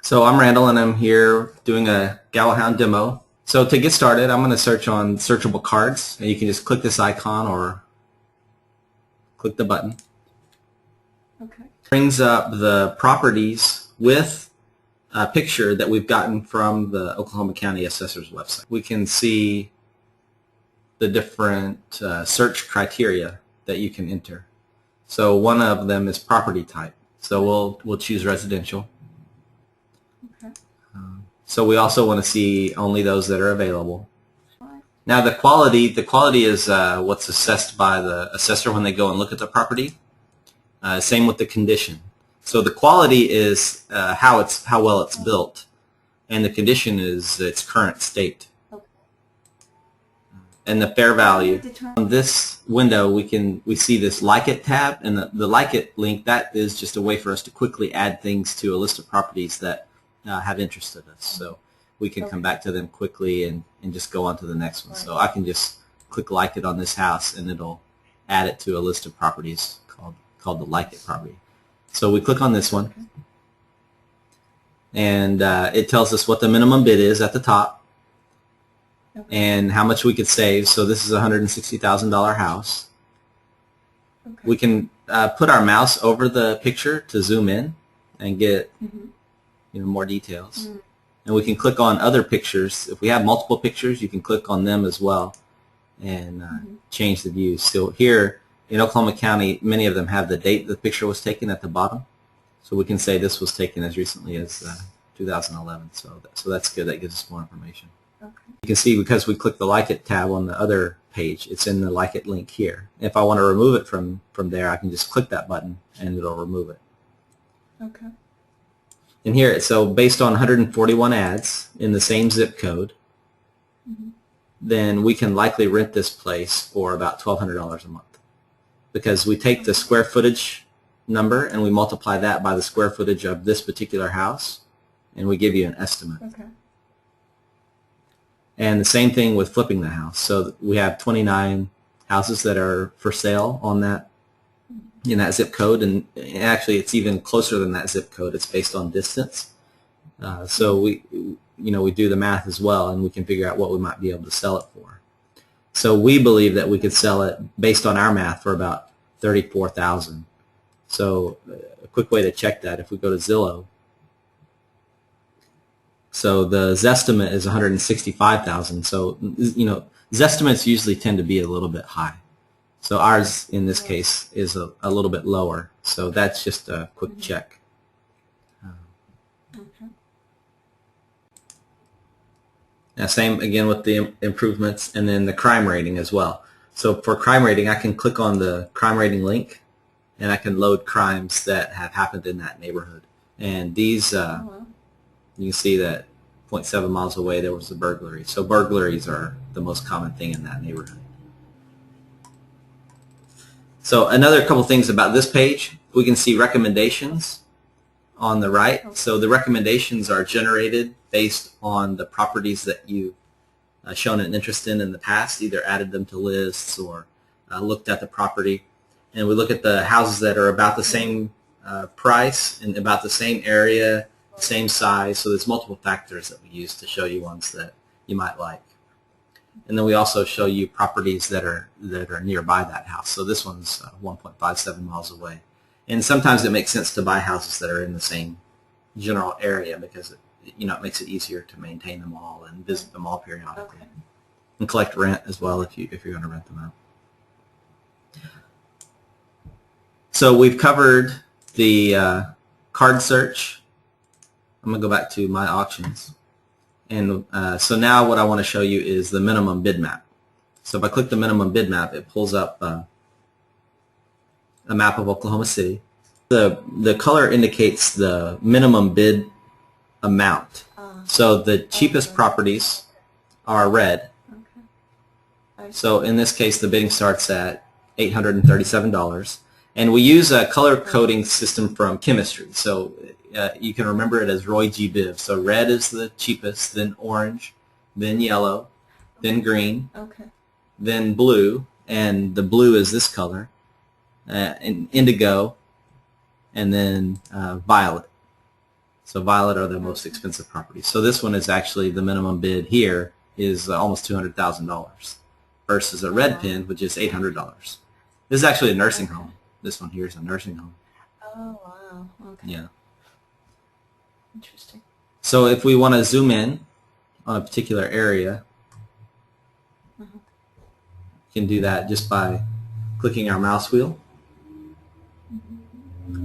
So I'm Randall and I'm here doing a GavelHound demo. So to get started, I'm going to search on searchable cards, and you can just click this icon or click the button. Okay. Brings up the properties with a picture that we've gotten from the Oklahoma County Assessor's website. We can see the different search criteria that you can enter. So one of them is property type. So we'll choose residential. Okay. So we also want to see only those that are available. Now the quality is what's assessed by the assessor when they go and look at the property. Same with the condition. So the quality is how well it's built, and the condition is its current state. Okay. And the fair value. On this window, we see this Like It tab, and the Like It link, that is just a way for us to quickly add things to a list of properties that have interested us. So we can come back to them quickly and just go on to the next one. So I can just click Like It on this house, and it'll add it to a list of properties called the Like It property. So we click on this one, and it tells us what the minimum bid is at the top and how much we could save. So this is a $160,000 house. Okay. We can put our mouse over the picture to zoom in and get more details. And we can click on other pictures. If we have multiple pictures, you can click on them as well and change the view. So here in Oklahoma County, many of them have the date the picture was taken at the bottom. So we can say this was taken as recently as 2011. So that's good. That gives us more information. Okay. You can see because we click the Like It tab on the other page, it's in the Like It link here. If I want to remove it from there, I can just click that button and it'll remove it. Okay. And here, so based on 141 ads in the same zip code, then we can likely rent this place for about $1,200 a month, because we take the square footage number and we multiply that by the square footage of this particular house, and we give you an estimate. Okay. And the same thing with flipping the house. So we have 29 houses that are for sale on that, in that zip code, and actually it's even closer than that zip code. It's based on distance. So we do the math as well, and we can figure out what we might be able to sell it for. So we believe that we could sell it based on our math for about $34,000. So a quick way to check that, if we go to Zillow, so the Zestimate is $165,000. So Zestimates usually tend to be a little bit high. So ours, in this case, is a little bit lower. So that's just a quick check. Okay. Now, same again with the improvements, and then the crime rating as well. So for crime rating, I can click on the crime rating link, and I can load crimes that have happened in that neighborhood. And these, you can see that 0.7 miles away there was a burglary. So burglaries are the most common thing in that neighborhood. So another couple things about this page, we can see recommendations on the right. So the recommendations are generated based on the properties that you've shown an interest in the past, either added them to lists or looked at the property. And we look at the houses that are about the same price and about the same area, same size. So there's multiple factors that we use to show you ones that you might like. And then we also show you properties that are nearby that house. So this one's 1.57 miles away. And sometimes it makes sense to buy houses that are in the same general area, because it makes it easier to maintain them all and visit them all periodically. Okay. And collect rent as well if you're going to rent them out. So we've covered the card search. I'm going to go back to My Auctions. And so now what I want to show you is the minimum bid map. So if I click the minimum bid map, it pulls up a map of Oklahoma City. The color indicates the minimum bid amount. So the cheapest properties are red. Okay. So in this case, the bidding starts at $837. And we use a color coding system from chemistry. So you can remember it as Roy G. Biv. So red is the cheapest, then orange, then yellow, then green, then blue, and the blue is this color, and indigo, and then violet. So violet are the most expensive properties. So this one is actually the minimum bid here is almost $200,000 versus a red pin, which is $800. This is actually a nursing home. This one here is a nursing home. Oh, wow. Okay. Yeah. Interesting. So if we want to zoom in on a particular area, we can do that just by clicking our mouse wheel.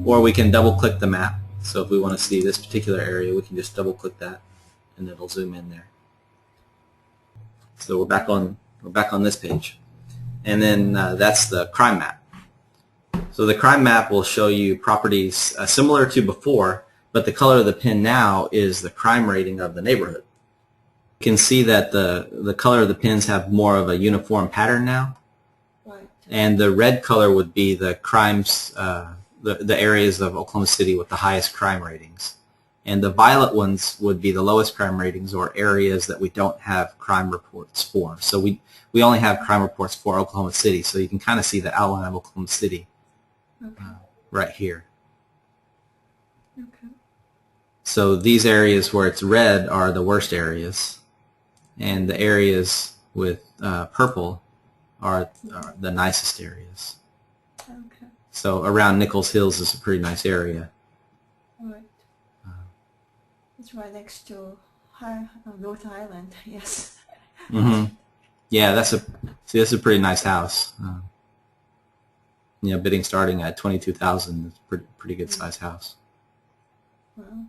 Or we can double click the map. So if we want to see this particular area, we can just double click that and it'll zoom in there. So we're back on this page. And then that's the crime map. So the crime map will show you properties similar to before, but the color of the pin now is the crime rating of the neighborhood. You can see that the color of the pins have more of a uniform pattern now. Right. And the red color would be the crimes, the areas of Oklahoma City with the highest crime ratings. And the violet ones would be the lowest crime ratings or areas that we don't have crime reports for. So we only have crime reports for Oklahoma City, so you can kind of see the outline of Oklahoma City right here. Okay. So these areas where it's red are the worst areas, and the areas with purple are the nicest areas. Okay. So around Nichols Hills is a pretty nice area. Right. It's right next to North Island. Yes. Mm-hmm. Yeah, that's a pretty nice house. You know, bidding starting at $22,000 is a pretty good size house. Wow.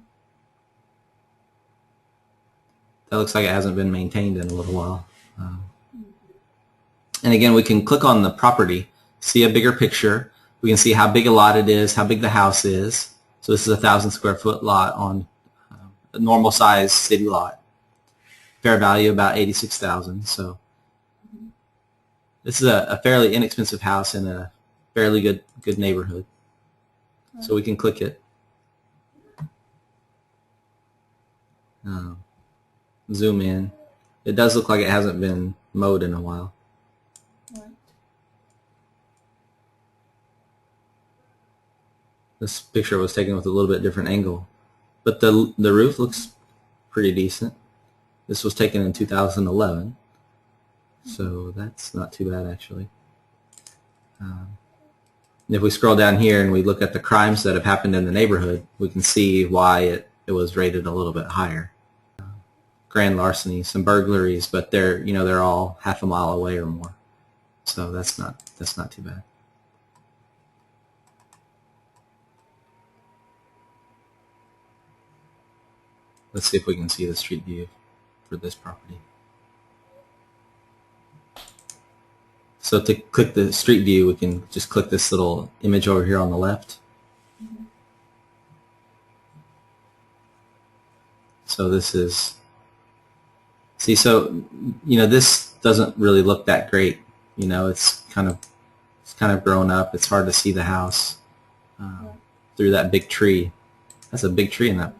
That looks like it hasn't been maintained in a little while. And again, we can click on the property, see a bigger picture. We can see how big a lot it is, how big the house is. So this is a 1,000 square foot lot on a normal size city lot. Fair value about $86,000. So this is a fairly inexpensive house in a fairly good neighborhood. So we can click it. Zoom in. It does look like it hasn't been mowed in a while. Right. This picture was taken with a little bit different angle, but the roof looks pretty decent. This was taken in 2011, so that's not too bad actually. If we scroll down here and we look at the crimes that have happened in the neighborhood, we can see why it was rated a little bit higher. Grand larceny, some burglaries, but they're all half a mile away or more, so that's not too bad. Let's see if we can see the street view for this property. So to click the street view, we can just click this little image over here on the left. So this is, see, so, this doesn't really look that great. It's kind of grown up. It's hard to see the house through that big tree. That's a big tree in that.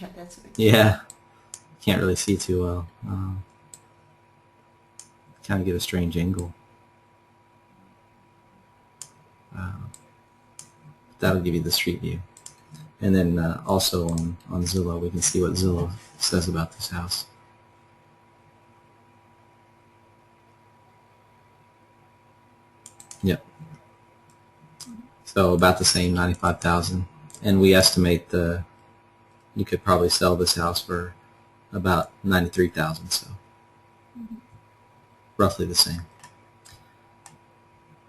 Yeah, that's a big tree. Yeah. Can't really see too well. Kind of get a strange angle. That'll give you the street view. And then also on Zillow, we can see what Zillow says about this house. Yep. So about the same, 95,000. And we estimate you could probably sell this house for about 93,000. So roughly the same.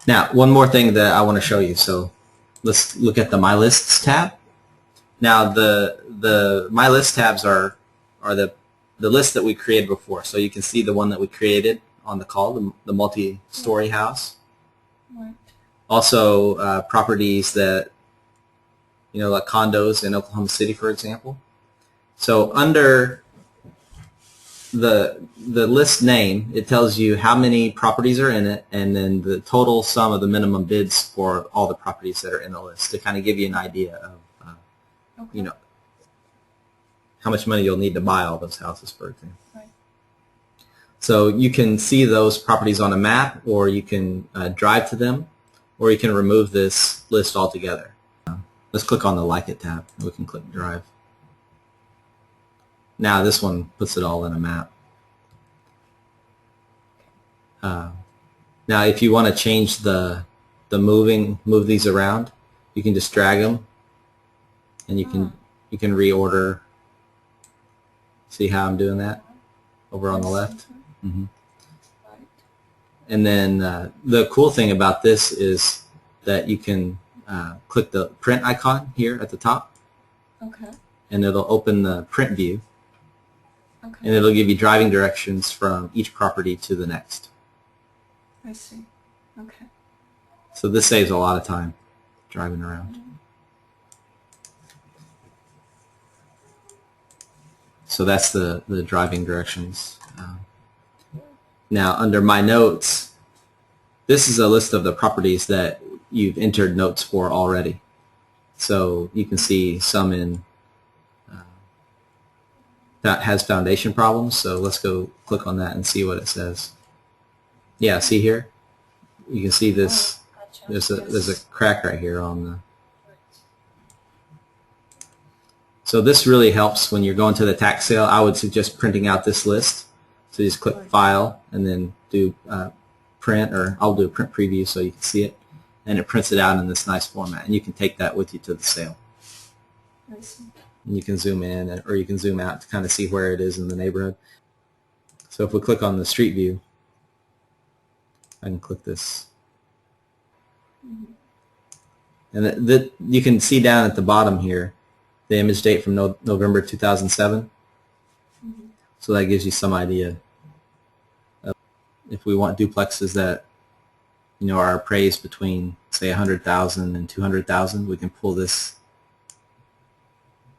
Now, one more thing that I want to show you. So let's look at the My Lists tab. Now, the My List tabs are the list that we created before. So you can see the one that we created on the call, the multi-story house. Right. Also, properties that, like condos in Oklahoma City, for example. So under the list name, it tells you how many properties are in it, and then the total sum of the minimum bids for all the properties that are in the list to kind of give you an idea of, how much money you'll need to buy all those houses, for example. Right. So you can see those properties on a map, or you can drive to them, or you can remove this list altogether. let's click on the Like It tab. We can click Drive. Now this one puts it all in a map. Now if you want to change the move these around, you can just drag them, and you can reorder. See how I'm doing that over on the left? Mm-hmm. And then the cool thing about this is that you can click the print icon here at the top. Okay. And it'll open the print view. Okay. And it'll give you driving directions from each property to the next. I see. Okay. So this saves a lot of time driving around. So that's the driving directions. Now under My Notes, this is a list of the properties that you've entered notes for already. So you can see some in that has foundation problems. So let's go click on that and see what it says. Yeah, see here? You can see this. There's a crack right here on the. So this really helps when you're going to the tax sale. I would suggest printing out this list. So you just click File and then do print, or I'll do a print preview so you can see it. And it prints it out in this nice format. And you can take that with you to the sale. I see. And you can zoom in or you can zoom out to kind of see where it is in the neighborhood. So if we click on the street view, I can click this. And you can see down at the bottom here the image date from November 2007. So that gives you some idea of if we want duplexes that are appraised between say 100,000 and 200,000, we can pull this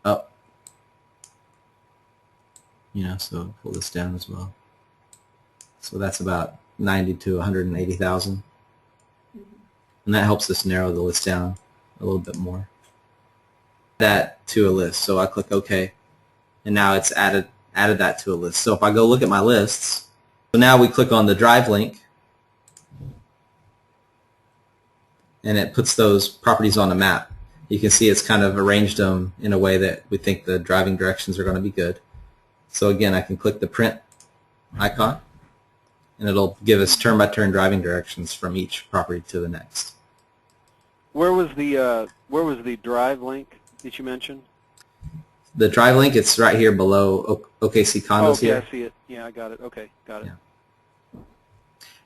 up. So pull this down as well. So that's about 90 to 180,000. And that helps us narrow the list down a little bit more. That to a list. So I click OK, and now it's added that to a list. So if I go look at my lists, so now we click on the drive link, and it puts those properties on a map. You can see it's kind of arranged them in a way that we think the driving directions are going to be good. So again, I can click the print icon, and it'll give us turn-by-turn driving directions from each property to the next. Where was the drive link that you mentioned? The drive link, it's right here below OKC Condos here. I see it. Yeah, I got it. Okay, got it. Yeah.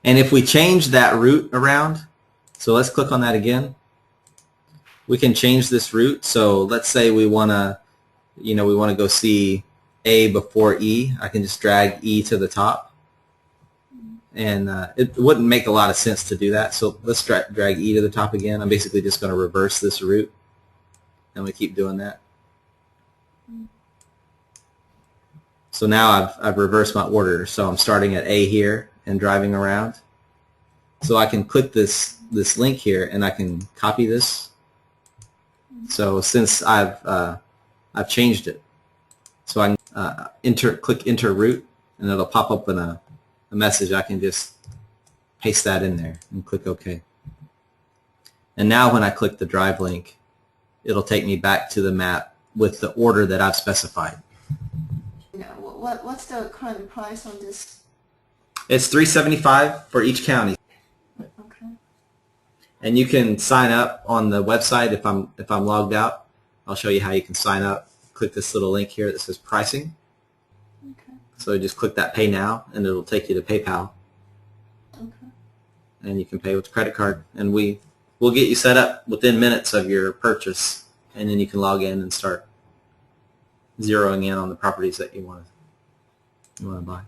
And if we change that route around, so let's click on that again. We can change this route. So let's say we want to, go see A before E. I can just drag E to the top. And it wouldn't make a lot of sense to do that. So let's drag E to the top again. I'm basically just going to reverse this route. And we keep doing that. So now I've reversed my order. So I'm starting at A here and driving around. So I can click this link here and I can copy this. So since I've changed it, so I can click enter route, and it'll pop up in a message. I can just paste that in there and click OK. And now when I click the drive link, it'll take me back to the map with the order that I've specified. What's the current price on this? It's $375 for each county. Okay. And you can sign up on the website. If I'm logged out, I'll show you how you can sign up. Click this little link here that says pricing. Okay. So just click that Pay Now, and it'll take you to PayPal. Okay. And you can pay with a credit card. And we'll get you set up within minutes of your purchase, and then you can log in and start zeroing in on the properties that you want to buy.